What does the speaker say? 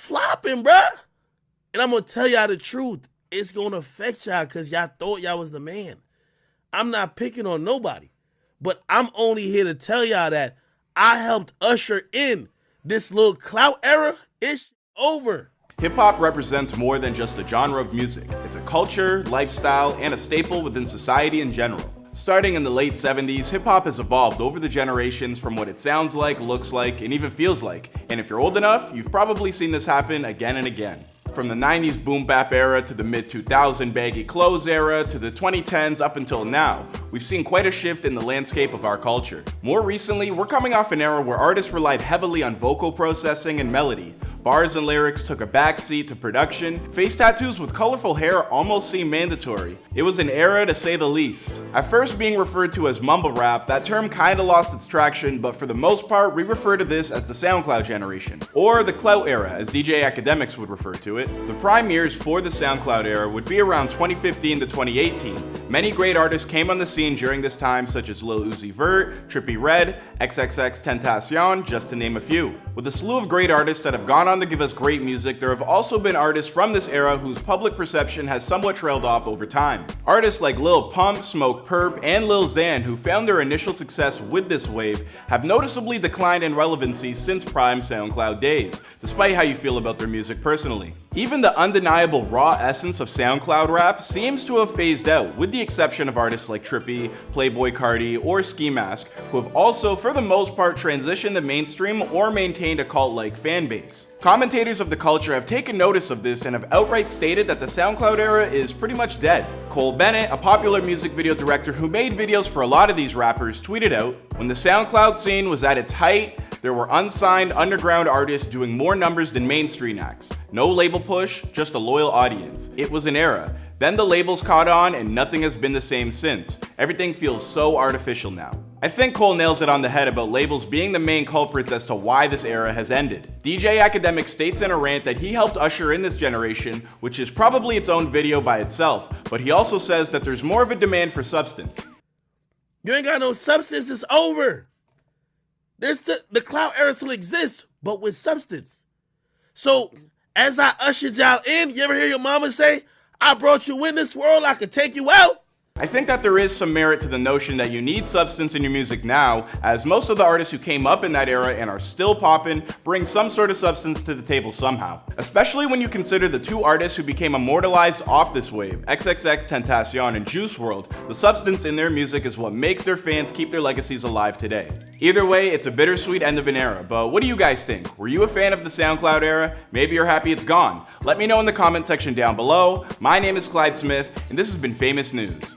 flopping, bruh. And I'm gonna tell y'all the truth. It's gonna affect y'all because y'all thought y'all was the man. I'm not picking on nobody. But I'm only here to tell y'all that I helped usher in this little clout era. It's over. Hip-hop represents more than just a genre of music. It's a culture, lifestyle, and a staple within society in general. Starting in the late 70s, hip-hop has evolved over the generations from what it sounds like, looks like, and even feels like. And if you're old enough, you've probably seen this happen again and again. From the 90s boom bap era to the mid-2000 baggy clothes era to the 2010s up until now, we've seen quite a shift in the landscape of our culture. More recently, we're coming off an era where artists relied heavily on vocal processing and melody. Bars and lyrics took a backseat to production. Face tattoos with colorful hair almost seemed mandatory. It was an era to say the least. At first being referred to as mumble rap, that term kinda lost its traction, but for the most part, we refer to this as the SoundCloud generation, or the clout era, as DJ Akademiks would refer to it. The prime years for the SoundCloud era would be around 2015 to 2018. Many great artists came on the scene during this time, such as Lil Uzi Vert, Trippie Redd, XXXTentacion, just to name a few. With a slew of great artists that have gone on to give us great music, there have also been artists from this era whose public perception has somewhat trailed off over time. Artists like Lil Pump, Smoke Perp, and Lil Xan, who found their initial success with this wave, have noticeably declined in relevancy since prime SoundCloud days, despite how you feel about their music personally. Even the undeniable raw essence of SoundCloud rap seems to have phased out, with the exception of artists like Trippie, Playboi Carti, or Ski Mask, who have also, for the most part, transitioned to mainstream or maintained a cult-like fan base. Commentators of the culture have taken notice of this and have outright stated that the SoundCloud era is pretty much dead. Cole Bennett, a popular music video director who made videos for a lot of these rappers, tweeted out, "When the SoundCloud scene was at its height, there were unsigned underground artists doing more numbers than mainstream acts. No label push, just a loyal audience. It was an era. Then the labels caught on and nothing has been the same since. Everything feels so artificial now." I think Cole nails it on the head about labels being the main culprits as to why this era has ended. DJ Akademiks states in a rant that he helped usher in this generation, which is probably its own video by itself, but he also says that there's more of a demand for substance. You ain't got no substance, it's over. The clout era still exists, but with substance. So, as I ushered y'all in, you ever hear your mama say, "I brought you in this world, I could take you out"? I think that there is some merit to the notion that you need substance in your music now, as most of the artists who came up in that era and are still poppin' bring some sort of substance to the table somehow. Especially when you consider the two artists who became immortalized off this wave, XXXTentacion and Juice WRLD. The substance in their music is what makes their fans keep their legacies alive today. Either way, it's a bittersweet end of an era, but what do you guys think? Were you a fan of the SoundCloud era? Maybe you're happy it's gone. Let me know in the comment section down below. My name is Clyde Smith, and this has been Famous News.